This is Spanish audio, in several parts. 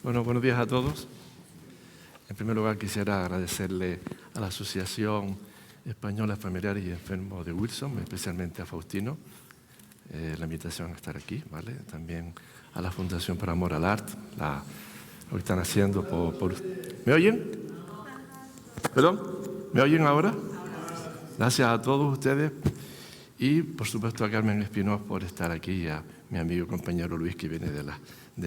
Bueno, buenos días a todos. En primer lugar, quisiera agradecerle a la Asociación Española de Familiares y Enfermos de Wilson, especialmente a Faustino, la invitación a estar aquí, ¿vale? También a la Fundación por Amor al Arte, lo que están haciendo por... ¿Me oyen? ¿Perdón? ¿Me oyen ahora? Gracias a todos ustedes y, por supuesto, a Carmen Espinoz por estar aquí y a mi amigo y compañero Luis, que viene de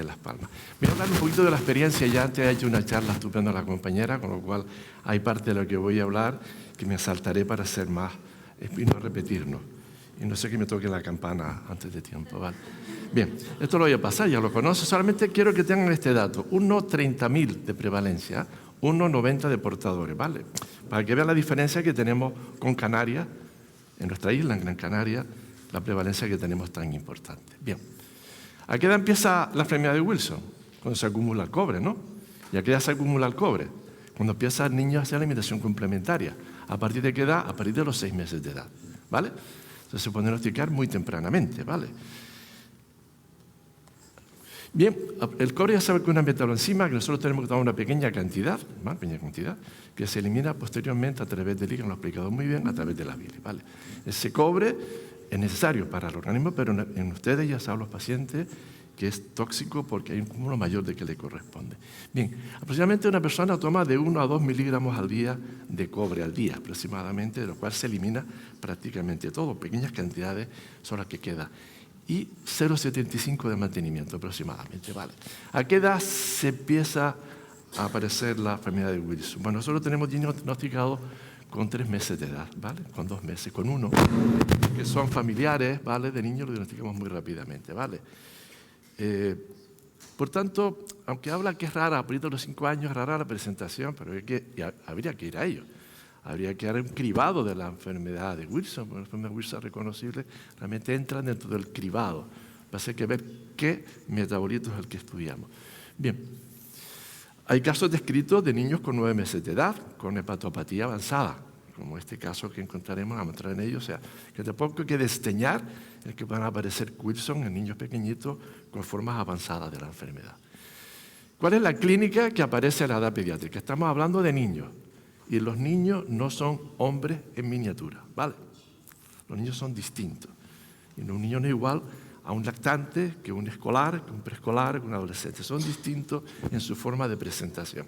Las Palmas. Voy a hablar un poquito de la experiencia. Ya antes he hecho una charla estupenda a la compañera, con lo cual hay parte de lo que voy a hablar que me saltaré para ser más y no repetirnos. Y no sé que me toque la campana antes de tiempo, ¿vale? Bien, esto lo voy a pasar, ya lo conozco. Solamente quiero que tengan este dato. 1,30.000 de prevalencia, 1,90 de portadores, ¿vale? Para que vean la diferencia que tenemos con Canarias, en nuestra isla, en Gran Canaria, la prevalencia que tenemos tan importante. Bien, ¿a qué edad empieza la enfermedad de Wilson? Cuando se acumula el cobre, ¿no? ¿Y a qué edad se acumula el cobre? Cuando empieza el niño a hacer alimentación complementaria. ¿A partir de qué edad? A partir de los 6 meses de edad, ¿vale? Entonces se puede diagnosticar muy tempranamente, ¿vale? Bien, el cobre ya sabe que es una metaloenzima que nosotros tenemos que tomar una pequeña cantidad, que se elimina posteriormente a través del hígado, lo he explicado muy bien, a través de la bilis, ¿vale? Ese cobre es necesario para el organismo, pero en ustedes, ya saben los pacientes, que es tóxico porque hay un cúmulo mayor de que le corresponde. Bien, aproximadamente una persona toma de 1 a 2 miligramos al día de cobre al día, aproximadamente, de lo cual se elimina prácticamente todo, pequeñas cantidades son las que quedan. Y 0,75 de mantenimiento aproximadamente, ¿vale? ¿A qué edad se empieza a aparecer la enfermedad de Wilson? Bueno, nosotros tenemos niños diagnosticados con 3 meses de edad, ¿vale? Con 2 meses, con 1, que son familiares, ¿vale? De niños lo diagnosticamos muy rápidamente, ¿vale? Por tanto, aunque habla que es rara, a partir de los 5 años es rara la presentación, pero habría que ir a ello. Habría que dar un cribado de la enfermedad de Wilson, porque la enfermedad de Wilson reconocible realmente entra dentro del cribado. Va a ser que ver qué metabolito es el que estudiamos. Bien, hay casos descritos de niños con 9 meses de edad, con hepatopatía avanzada, como este caso que encontraremos a mostrar en ellos. O sea, que tampoco hay que desdeñar el que puedan aparecer Wilson en niños pequeñitos con formas avanzadas de la enfermedad. ¿Cuál es la clínica que aparece a la edad pediátrica? Estamos hablando de niños. Y los niños no son hombres en miniatura, ¿vale? Los niños son distintos. Y un niño no es igual a un lactante que un escolar, que un preescolar, que un adolescente. Son distintos en su forma de presentación,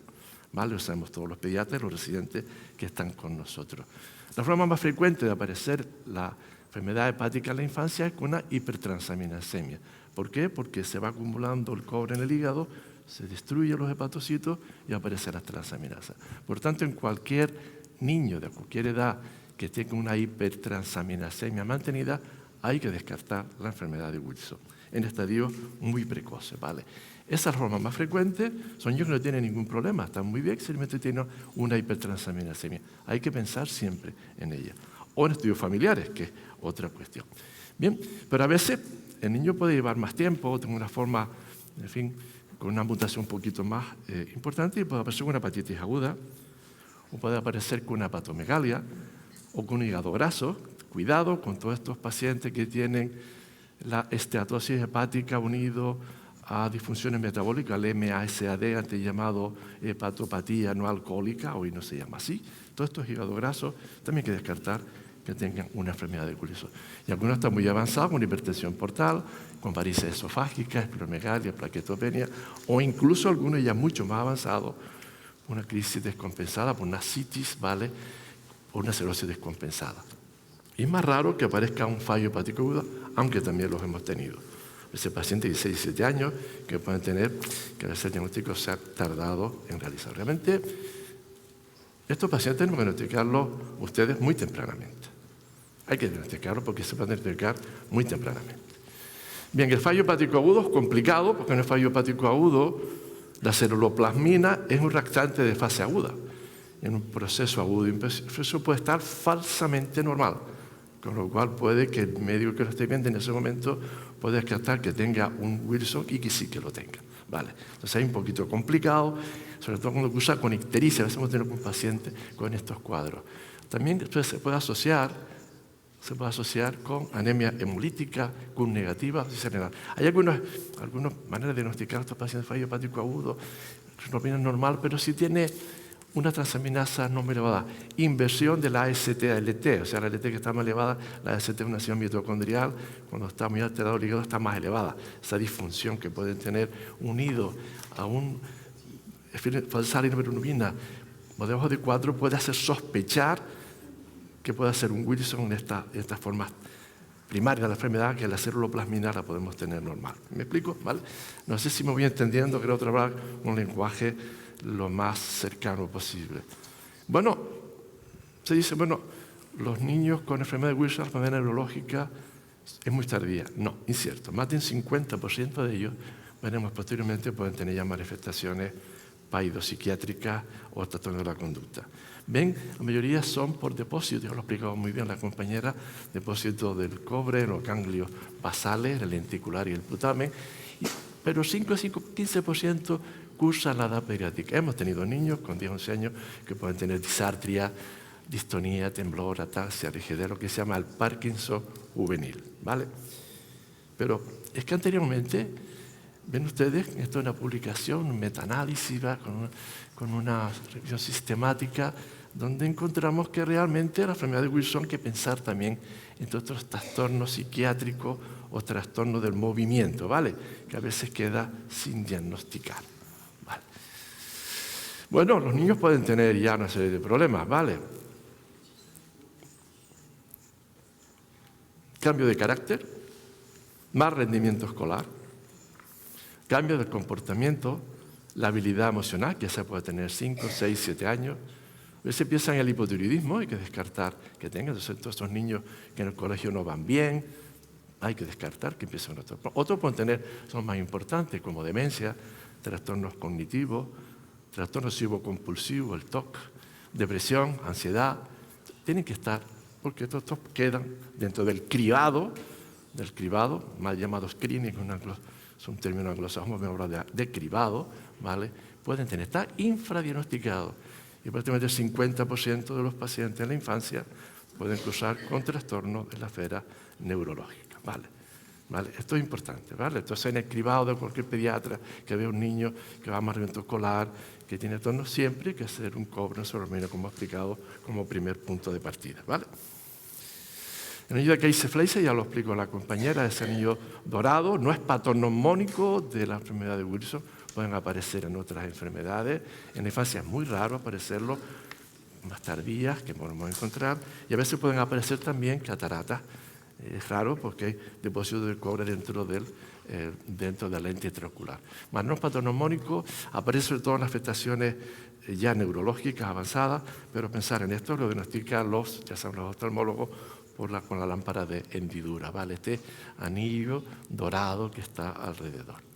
¿vale? Lo sabemos todos los pediatras, los residentes que están con nosotros. La forma más frecuente de aparecer la enfermedad hepática en la infancia es con una hipertransaminasemia. ¿Por qué? Porque se va acumulando el cobre en el hígado, se destruyen los hepatocitos y aparece la transaminasa. Por tanto, en cualquier niño de cualquier edad que tenga una hipertransaminasemia mantenida, hay que descartar la enfermedad de Wilson en estadios muy precoces, ¿vale? Esa forma más frecuente son niños que no tienen ningún problema, están muy bien, simplemente tienen una hipertransaminasemia. Hay que pensar siempre en ella. O en estudios familiares, que es otra cuestión. Bien, pero a veces el niño puede llevar más tiempo, tener una forma, en fin, con una mutación un poquito más importante, y puede aparecer con una hepatitis aguda, o puede aparecer con una hepatomegalia, o con un hígado graso. Cuidado con todos estos pacientes que tienen la esteatosis hepática unido a disfunciones metabólicas, el MASAD, antes llamado hepatopatía no alcohólica, hoy no se llama así. Todos estos hígados grasos también hay que descartar que tengan una enfermedad de Wilson. Y algunos están muy avanzados con hipertensión portal, con varices esofágicas, esplenomegalia, plaquetopenia, o incluso algunos ya mucho más avanzados, una crisis descompensada por una citis, ¿vale? O una cirrosis descompensada. Y es más raro que aparezca un fallo hepático agudo, aunque también los hemos tenido. Ese paciente de 16, 17 años que pueden tener que el diagnóstico se ha tardado en realizar. Realmente, estos pacientes tenemos que diagnosticarlos ustedes muy tempranamente. Hay que diagnosticarlo porque se puede diagnosticar muy tempranamente. Bien, el fallo hepático agudo es complicado porque en el fallo hepático agudo la ceruloplasmina es un reactante de fase aguda. En un proceso agudo infeccioso puede estar falsamente normal, con lo cual puede que el médico que lo esté viendo en ese momento pueda descartar que tenga un Wilson y que sí que lo tenga, ¿vale? Entonces es un poquito complicado, sobre todo cuando usa con ictericia. A veces hemos tenido un paciente con estos cuadros. También se puede asociar se puede asociar con anemia hemolítica, CUM negativa, hay algunas maneras de diagnosticar a estos pacientes fallo hepático agudo, retinopatía normal, pero si tiene una transaminasa no muy elevada, inversión de la AST-ALT, o sea, la ALT que está más elevada, la AST es una acción mitocondrial, cuando está muy alterado el hígado está más elevada. Esa disfunción que pueden tener unido a un falsa hiperbilirrubina o debajo de 4 puede hacer sospechar que puede ser un Wilson en estas formas primarias de la enfermedad, que la célula plasmina la podemos tener normal. ¿Me explico? ¿Vale? No sé si me voy entendiendo, creo trabajar un lenguaje lo más cercano posible. Bueno, se dice, bueno, los niños con enfermedad de Wilson, la enfermedad neurológica, es muy tardía. No, incierto. Más del 50% de ellos, veremos posteriormente, pueden tener ya manifestaciones psiquiátricas o trastornos de la conducta. Ven, la mayoría son por depósito, ya lo ha explicado muy bien la compañera, depósito del cobre en los ganglios basales, el lenticular y el putamen, pero 15% cursan la edad pediátrica. Hemos tenido niños con 10 11 años que pueden tener disartria, distonía, temblor, ataxia, rigidez, lo que se llama el Parkinson juvenil, ¿vale? Pero es que anteriormente, ven ustedes, esto es una publicación, un metaanálisis, con una revisión sistemática, donde encontramos que realmente la enfermedad de Wilson hay que pensar también entre otros trastornos psiquiátricos o trastornos del movimiento, ¿vale? Que a veces queda sin diagnosticar, ¿vale? Bueno, los niños pueden tener ya una serie de problemas, ¿vale? Cambio de carácter, más rendimiento escolar, cambio de comportamiento, la habilidad emocional, que ya se puede tener 5, 6, 7 años. A veces piensan en el hipotiroidismo, hay que descartar que tengan. Entonces, todos estos niños que en el colegio no van bien, hay que descartar que empiecen otros. Otros pueden tener, son más importantes, como demencia, trastornos cognitivos, trastorno obsesivo-compulsivo, el TOC, depresión, ansiedad. Tienen que estar, porque todos estos quedan dentro del cribado, mal llamado screening, es un término anglosajón, me habla de cribado, ¿vale? Pueden tener, está infradiagnosticado. Y prácticamente el 50% de los pacientes en la infancia pueden cursar con trastornos de la esfera neurológica, ¿vale? ¿Vale? Esto es importante, ¿vale? Entonces, en el cribado de cualquier pediatra que vea un niño que va a amargamiento escolar, que tiene trastorno, siempre hay que hacer un cobre sobre como he explicado, como primer punto de partida, ¿vale? El anillo de Keisser-Fleischer, ya lo explicó la compañera, ese anillo dorado, no es patognomónico de la enfermedad de Wilson, pueden aparecer en otras enfermedades. En la infancia es muy raro aparecerlo, más tardías que podemos encontrar, y a veces pueden aparecer también cataratas. Es raro porque hay depósito de cobre dentro de la lente intraocular. Más no es patognomónico, aparece sobre todo en las afectaciones ya neurológicas avanzadas, pero pensar en esto lo diagnostican ya saben, los oftalmólogos con la lámpara de hendidura, ¿vale? Este anillo dorado que está alrededor.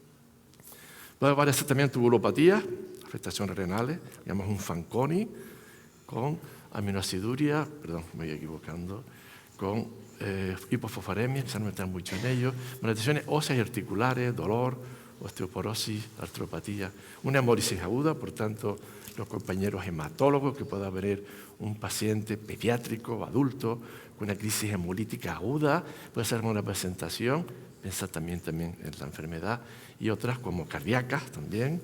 Puede aparecer también tubulopatía, afectaciones renales, llamamos un Fanconi, con aminoaciduria, perdón, me voy equivocando, con hipofosfatemia, que se han metido mucho en ello, manifestaciones óseas y articulares, dolor, osteoporosis, artropatía, una hemólisis aguda, por tanto, los compañeros hematólogos, que pueda haber un paciente pediátrico o adulto con una crisis hemolítica aguda, puede ser una presentación, pensar también en la enfermedad, y otras como cardíacas también,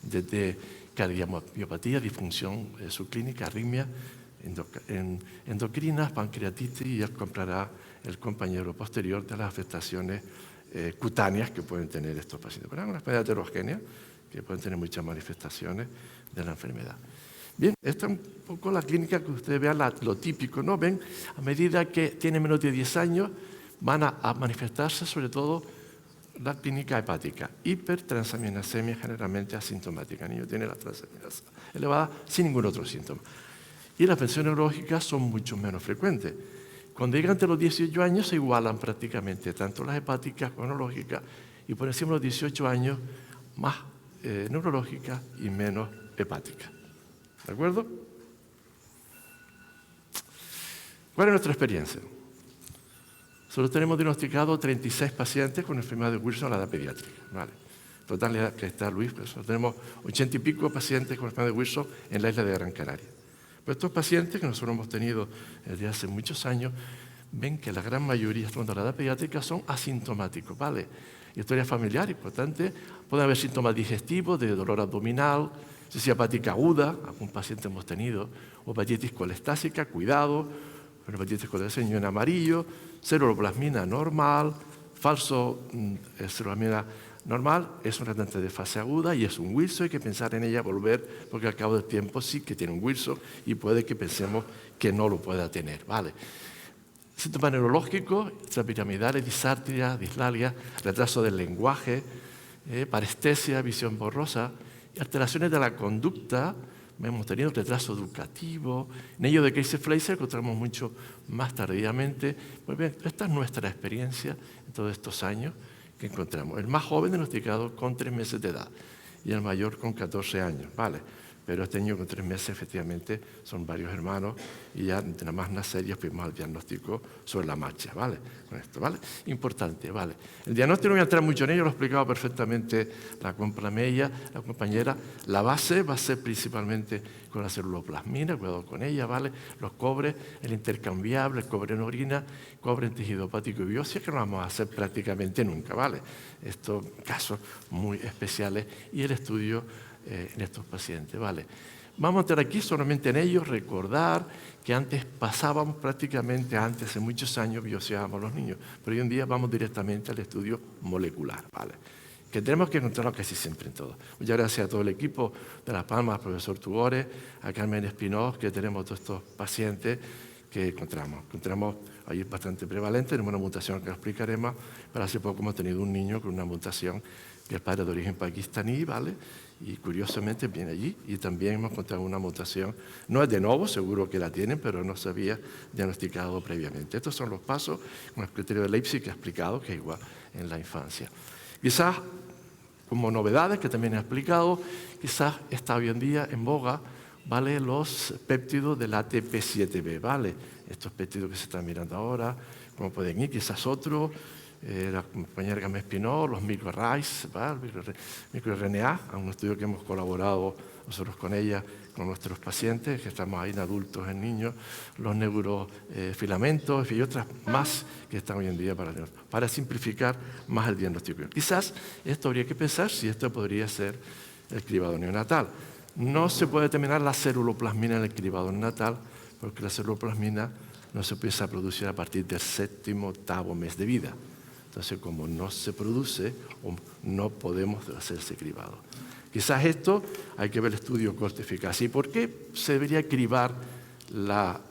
desde cardiomiopatía, disfunción subclínica, arritmia, endocrinas, pancreatitis, y ya comprará el compañero posterior de las afectaciones cutáneas que pueden tener estos pacientes. Pero es una enfermedad heterogénea que pueden tener muchas manifestaciones de la enfermedad. Bien, esta es un poco la clínica que ustedes vean, lo típico, ¿no? Ven, a medida que tienen menos de 10 años, van a manifestarse sobre todo la clínica hepática, hipertransaminasemia generalmente asintomática. El niño tiene la transaminasa elevada sin ningún otro síntoma. Y las afecciones neurológicas son mucho menos frecuentes. Cuando llegan ante los 18 años se igualan prácticamente tanto las hepáticas como neurológicas, y por encima de los 18 años más neurológicas y menos hepáticas. ¿De acuerdo? ¿Cuál es nuestra experiencia? Solo tenemos diagnosticado 36 pacientes con enfermedad de Wilson a la edad pediátrica. ¿Vale? Total, que está Luis, pero solo tenemos 80 y pico pacientes con enfermedad de Wilson en la isla de Gran Canaria. Pero estos pacientes que nosotros hemos tenido desde hace muchos años ven que la gran mayoría, de la edad pediátrica, son asintomáticos, ¿vale? Historia familiar, importante. Puede haber síntomas digestivos, de dolor abdominal, si hepática aguda, algún paciente hemos tenido, o hepatitis colestásica, cuidado, hepatitis colestásica en amarillo, ceruloplasmina normal, falso ceruloplasmina normal, es un tratamiento de fase aguda y es un Wilson, hay que pensar en ella, volver, porque al cabo del tiempo sí que tiene un Wilson y puede que pensemos que no lo pueda tener, ¿vale? Síntomas neurológicos, extrapiramidales, disartria, dislalia, retraso del lenguaje, parestesia, visión borrosa, alteraciones de la conducta. Hemos tenido retraso educativo, en ello de Kayser-Fleischmann que encontramos mucho más tardíamente. Pues bien, esta es nuestra experiencia en todos estos años que encontramos. El más joven diagnosticado con 3 meses de edad y el mayor con 14 años, ¿vale? Pero este niño con 3 meses efectivamente son varios hermanos y ya nada más nacer ya fuimos al diagnóstico sobre la marcha, ¿vale? Con esto, ¿vale? Importante, ¿vale? El diagnóstico no voy a entrar mucho en ello, lo ha explicado perfectamente la compañera. La base va a ser principalmente con la ceruloplasmina, cuidado con ella, ¿vale? Los cobres, el intercambiable, el cobre en orina, cobre en tejido hepático y biopsia, que no vamos a hacer prácticamente nunca, ¿vale? Estos casos muy especiales y el estudio en estos pacientes, ¿vale? Vamos a entrar aquí solamente en ellos, recordar que antes pasábamos prácticamente, hace muchos años, biopsiábamos a los niños, pero hoy en día vamos directamente al estudio molecular, ¿vale? Que tenemos que encontrarlo casi siempre en todo. Muchas gracias a todo el equipo de Las Palmas, al profesor Tugores, a Carmen Espinoz, que tenemos todos estos pacientes que encontramos. Encontramos ahí bastante prevalente, tenemos una mutación que lo explicaremos, pero hace poco hemos tenido un niño con una mutación que es padre de origen pakistaní, ¿vale? Y curiosamente viene allí y también hemos encontrado una mutación, no es de nuevo, seguro que la tienen, pero no se había diagnosticado previamente. Estos son los pasos con el criterio de Leipzig que ha explicado, que es igual en la infancia. Quizás, como novedades que también he explicado, quizás está hoy en día en boga, ¿vale? Los péptidos del ATP7B, ¿vale? Estos péptidos que se están mirando ahora, como pueden ir, quizás otros, la compañera Carmen Espinoz, los microRNAs, microRNA, a un estudio que hemos colaborado nosotros con ella, con nuestros pacientes, que estamos ahí en adultos, en niños, los neurofilamentos y otras más que están hoy en día para simplificar más el diagnóstico. Quizás esto habría que pensar si esto podría ser el cribado neonatal. No se puede determinar la ceruloplasmina en el cribado neonatal, porque la ceruloplasmina no se empieza a producir a partir del 7º, 8º mes de vida. Entonces, como no se produce, no podemos hacer ese cribado. Quizás esto hay que ver el estudio coste-eficacia. ¿Y por qué se debería cribar la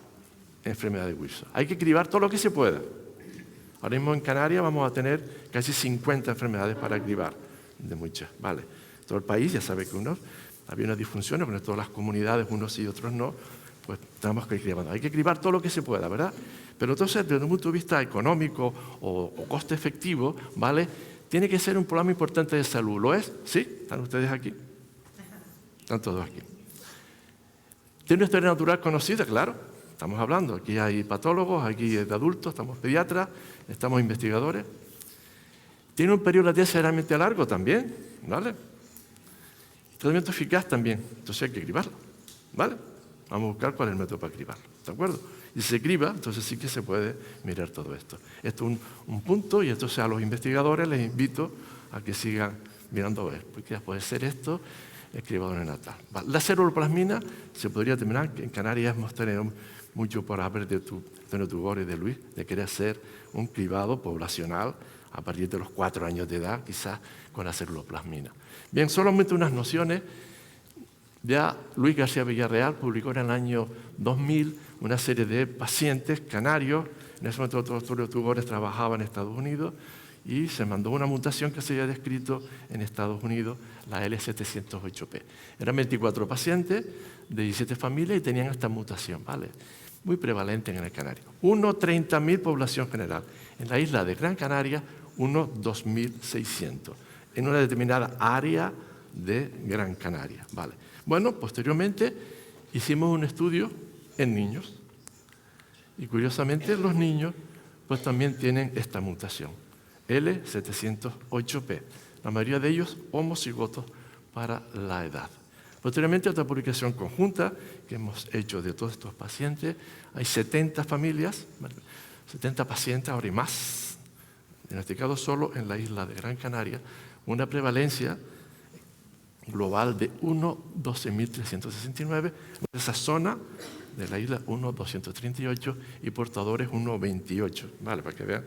enfermedad de Wilson? Hay que cribar todo lo que se pueda. Ahora mismo en Canarias vamos a tener casi 50 enfermedades para cribar, de muchas, ¿vale? Todo el país ya sabe que había unas disfunciones, pero en todas las comunidades, unos sí y otros no, pues tenemos que ir cribando. Hay que cribar todo lo que se pueda, ¿verdad? Pero entonces, desde un punto de vista económico o coste efectivo, ¿vale? Tiene que ser un programa importante de salud. ¿Lo es? ¿Sí? ¿Están ustedes aquí? Están todos aquí. ¿Tiene una historia natural conocida? Claro. Estamos hablando. Aquí hay patólogos, aquí hay de adultos, estamos pediatras, estamos investigadores. ¿Tiene un periodo de latencia realmente largo también? ¿Vale? Tratamiento eficaz también. Entonces hay que cribarlo. ¿Vale? Vamos a buscar cuál es el método para cribarlo. ¿De acuerdo? Y si se criba, entonces sí que se puede mirar todo esto. Esto es un punto y entonces a los investigadores les invito a que sigan mirando a ver, porque ya puede ser esto, el cribado neonatal. La ceruloplasmina se podría determinar, que en Canarias hemos tenido mucho por haber de Tugores y de Luis, de querer hacer un cribado poblacional a partir de los 4 años de edad, quizás con la ceruloplasmina. Bien, solamente unas nociones. Ya Luis García Villarreal publicó en el año 2000 una serie de pacientes canarios. En ese momento todos Tugores trabajaba en Estados Unidos y se mandó una mutación que se había descrito en Estados Unidos, la L708P. Eran 24 pacientes de 17 familias y tenían esta mutación, ¿vale? Muy prevalente en el Canario. 1/30.000 población general. En la isla de Gran Canaria, 2.600. En una determinada área de Gran Canaria, ¿vale? Bueno, posteriormente hicimos un estudio en niños y curiosamente los niños pues también tienen esta mutación, L708P, la mayoría de ellos homocigotos para la edad. Posteriormente otra publicación conjunta que hemos hecho de todos estos pacientes, hay 70 familias, 70 pacientes, ahora y más, diagnosticados solo en la isla de Gran Canaria, una prevalencia global de 1,12.369, esa zona de la isla 1,238 y portadores 1,28, ¿vale? Para que vean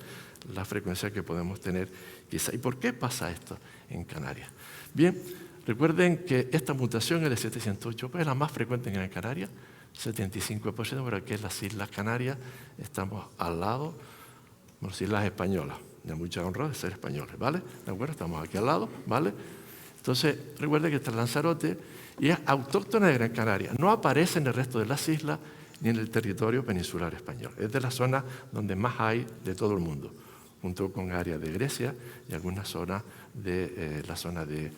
la frecuencia que podemos tener quizá. ¿Y por qué pasa esto en Canarias? Bien, recuerden que esta mutación, el 708P, es la más frecuente en Gran Canaria, 75%, por aquí en las Islas Canarias, estamos al lado, las Islas Españolas, de mucha honra de ser españoles, ¿vale? ¿De acuerdo? Estamos aquí al lado, ¿vale? Entonces, recuerden que esta Lanzarote y es autóctona de Gran Canaria, no aparece en el resto de las islas ni en el territorio peninsular español. Es de la zona donde más hay de todo el mundo, junto con áreas de Grecia y algunas zonas de la zona de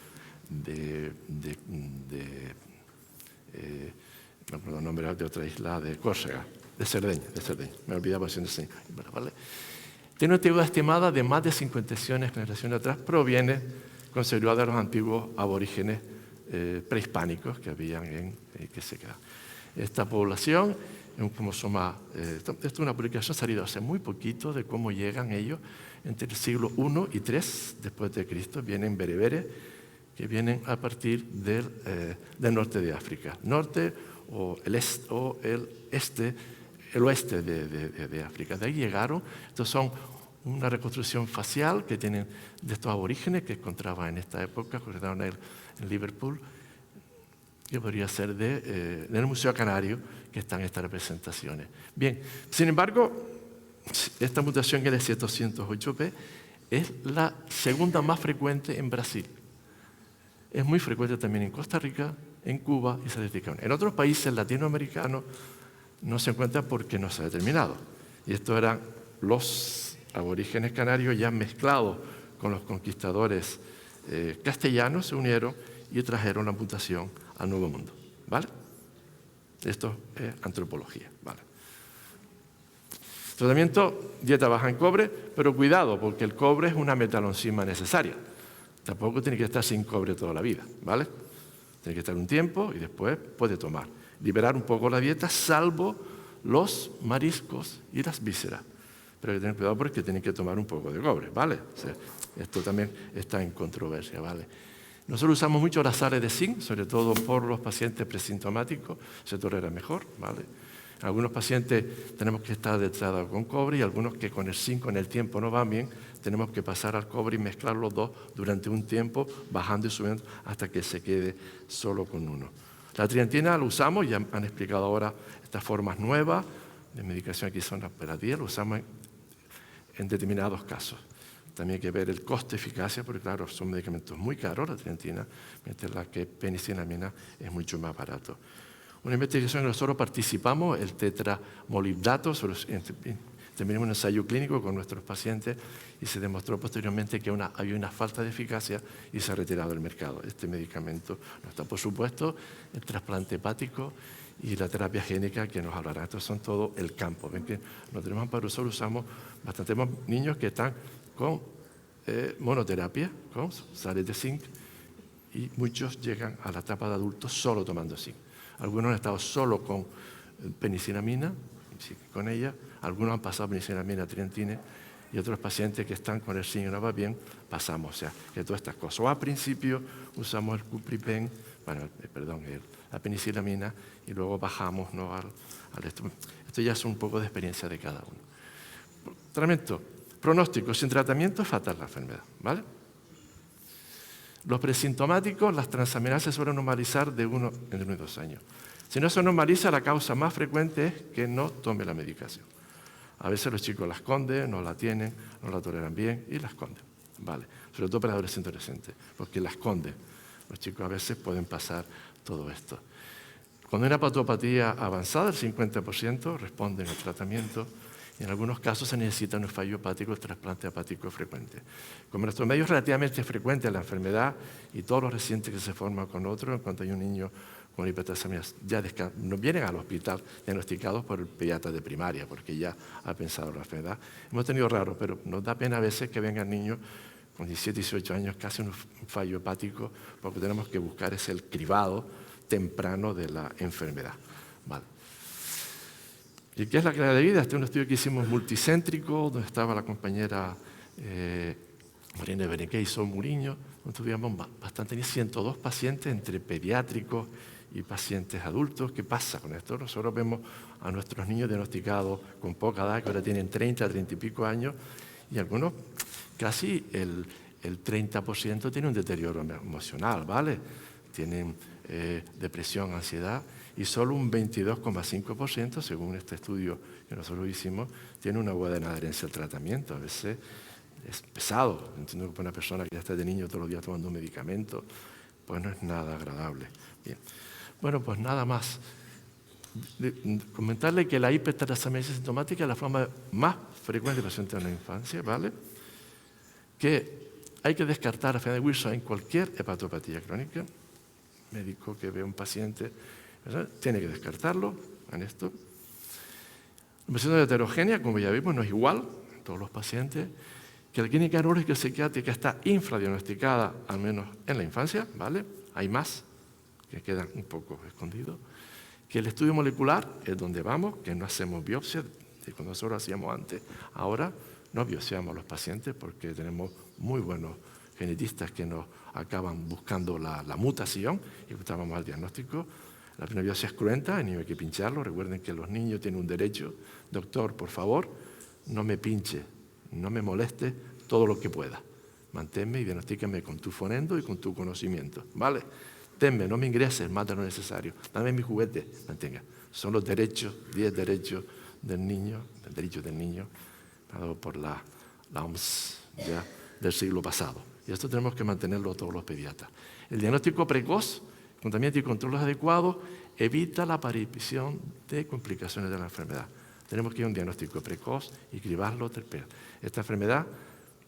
no recuerdo el nombre de otra isla, de Córcega, de Cerdeña, me olvidaba haciendo así, ¿vale? Tiene una antigüedad estimada de más de 50 generaciones atrás, proviene conservada de los antiguos aborígenes prehispánicos que habían que se quedan. Esta población es un cromosoma, esto es una publicación salida hace muy poquito de cómo llegan ellos entre el siglo I y III después de Cristo, vienen bereberes que vienen a partir del norte de África, norte o el oeste de África. De ahí llegaron, estos son una reconstrucción facial que tienen de estos aborígenes que encontraban en esta época, que encontraron en Liverpool, que podría ser del Museo Canario, que están estas representaciones. Bien, sin embargo, esta mutación, el 708P, es la segunda más frecuente en Brasil. Es muy frecuente también en Costa Rica, en Cuba y Centroamérica. En otros países latinoamericanos no se encuentra porque no se ha determinado. Y estos eran los aborígenes canarios ya mezclados con los conquistadores castellanos, se unieron y trajeron la mutación al Nuevo Mundo. ¿Vale? Esto es antropología. ¿Vale? Tratamiento, dieta baja en cobre, pero cuidado, porque el cobre es una metalenzima necesaria. Tampoco tiene que estar sin cobre toda la vida, ¿vale? Tiene que estar un tiempo y después puede tomar. Liberar un poco la dieta, salvo los mariscos y las vísceras. Pero hay que tener cuidado porque tienen que tomar un poco de cobre, ¿vale? O sea, esto también está en controversia, ¿vale? Nosotros usamos mucho las sales de zinc, sobre todo por los pacientes presintomáticos, se tolera mejor, ¿vale? Algunos pacientes tenemos que estar de entrada con cobre y algunos que con el zinc con el tiempo no van bien, tenemos que pasar al cobre y mezclar los dos durante un tiempo, bajando y subiendo hasta que se quede solo con uno. La triantina la usamos, ya han explicado ahora estas formas nuevas de medicación, aquí son las operativas, lo usamos en determinados casos. También hay que ver el coste-eficacia, porque claro, son medicamentos muy caros, la triantina, mientras la que penicillamina es mucho más barato. Una investigación en la que nosotros participamos, el tetramolibdato, terminamos un ensayo clínico con nuestros pacientes y se demostró posteriormente que había una falta de eficacia y se ha retirado del mercado. Este medicamento no está, por supuesto, el trasplante hepático y la terapia génica que nos hablará. Estos son todo el campo. Ven que no tenemos amparo, solo usamos bastantes niños que están con monoterapia, con sales de zinc, y muchos llegan a la etapa de adultos solo tomando zinc. Algunos han estado solo con penicillamina, con ella, algunos han pasado penicillamina, triantina, y otros pacientes que están con el zinc y no va bien, pasamos, o sea, que todas estas cosas. O al principio usamos el cupripen, la penicillamina, y luego bajamos, ¿no?, al esto. Esto ya es un poco de experiencia de cada uno. Tratamiento. Pronóstico. Sin tratamiento es fatal la enfermedad, ¿vale? Los presintomáticos, las transaminasas se suelen normalizar de 1 a 2 años. Si no se normaliza, la causa más frecuente es que no tome la medicación. A veces los chicos la esconden, no la tienen, no la toleran bien y la esconden, ¿vale? Sobre todo para adolescentes, porque la esconden. Los chicos a veces pueden pasar todo esto. Cuando hay una patopatía avanzada, el 50% responden al tratamiento. Y en algunos casos se necesita un fallo hepático, el trasplante hepático frecuente. Como en nuestro medio es relativamente frecuente la enfermedad y todos los residentes que se forman con otros, en cuanto hay un niño con hipertensión, ya no vienen al hospital diagnosticados por el pediatra de primaria, porque ya ha pensado en la enfermedad. Hemos tenido raro, pero nos da pena a veces que vengan niños con 17, 18 años casi un fallo hepático, porque tenemos que buscar el cribado temprano de la enfermedad. Vale. ¿Y qué es la calidad de vida? Este es un estudio que hicimos multicéntrico, donde estaba la compañera Marina Berenqué y Sol Muriño, donde tuvimos bastante, 102 pacientes entre pediátricos y pacientes adultos. ¿Qué pasa con esto? Nosotros vemos a nuestros niños diagnosticados con poca edad, que ahora tienen 30, 30 y pico años, y algunos, casi el 30% tiene un deterioro emocional, ¿vale? Tienen depresión, ansiedad, y solo un 22,5%, según este estudio que nosotros hicimos, tiene una buena adherencia al tratamiento. A veces es pesado. Entiendo que para una persona que ya está de niño todos los días tomando un medicamento, pues no es nada agradable. Bien. Bueno, pues nada más. Comentarle que la hipertalasemia sintomática es la forma más frecuente de pacientes en la infancia, ¿vale? Que hay que descartar la enfermedad de Wilson en cualquier hepatopatía crónica. Médico que ve a un paciente, ¿verdad?, tiene que descartarlo en esto. La paciente heterogénea, como ya vimos, no es igual en todos los pacientes. Que la clínica neurológica y psiquiátrica está infradiagnosticada, al menos en la infancia, ¿vale? Hay más que quedan un poco escondidos. Que el estudio molecular es donde vamos, que no hacemos biopsia, de cuando nosotros hacíamos antes. Ahora no biopsiamos a los pacientes porque tenemos muy buenos genetistas que nos acaban buscando la mutación y buscamos al diagnóstico. La primera biopsia es cruenta, el niño hay que pincharlo. Recuerden que los niños tienen un derecho. Doctor, por favor, no me pinche, no me moleste todo lo que pueda. Manténme y diagnostícame con tu fonendo y con tu conocimiento, ¿vale? Tenme, no me ingreses más de lo necesario. Dame mi juguete, mantenga. Son los derechos, 10 derechos del niño, dado por la OMS ya del siglo pasado. Y esto tenemos que mantenerlo todos los pediatras. El diagnóstico precoz, tratamiento y controles adecuados, evita la aparición de complicaciones de la enfermedad. Tenemos que ir a un diagnóstico precoz y cribarlo. Esta enfermedad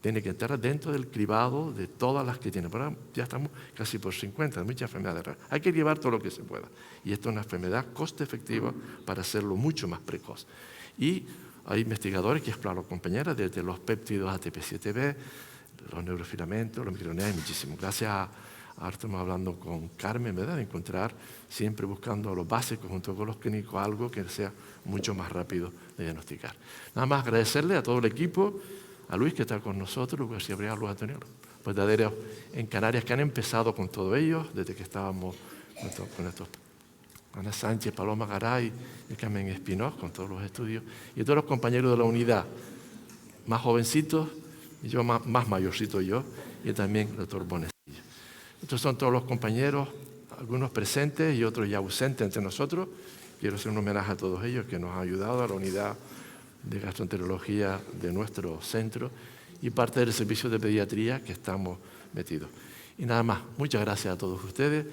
tiene que entrar dentro del cribado de todas las que tiene. Ahora ya estamos casi por 50, muchas enfermedades raras. Hay que cribar todo lo que se pueda. Y esto es una enfermedad coste efectiva para hacerlo mucho más precoz. Y hay investigadores que exploran, compañeras, desde los péptidos ATP7B, los neurofilamentos, los microRNA, muchísimo. Gracias ahora estamos hablando con Carmen, ¿verdad?, de encontrar, siempre buscando los básicos junto con los clínicos, algo que sea mucho más rápido de diagnosticar. Nada más agradecerle a todo el equipo, a Luis que está con nosotros, Luis García Brial, Luis Antonio, verdaderos en Canarias que han empezado con todo ello, desde que estábamos con estos, Ana Sánchez, Paloma Garay y Carmen Espinoz, con todos los estudios, y todos los compañeros de la unidad, más jovencitos, y yo más mayorcito yo, y también el doctor Bonecilla. Estos son todos los compañeros, algunos presentes y otros ya ausentes entre nosotros. Quiero hacer un homenaje a todos ellos que nos han ayudado a la unidad de gastroenterología de nuestro centro y parte del servicio de pediatría que estamos metidos. Y nada más, muchas gracias a todos ustedes.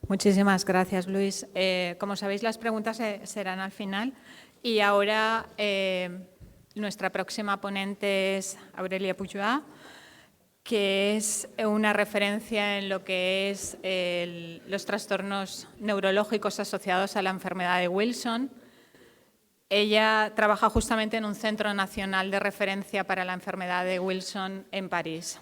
Muchísimas gracias, Luis. Como sabéis, las preguntas serán al final. Y ahora nuestra próxima ponente es Aurelia Pujoa, que es una referencia en lo que es los trastornos neurológicos asociados a la enfermedad de Wilson. Ella trabaja justamente en un centro nacional de referencia para la enfermedad de Wilson en París.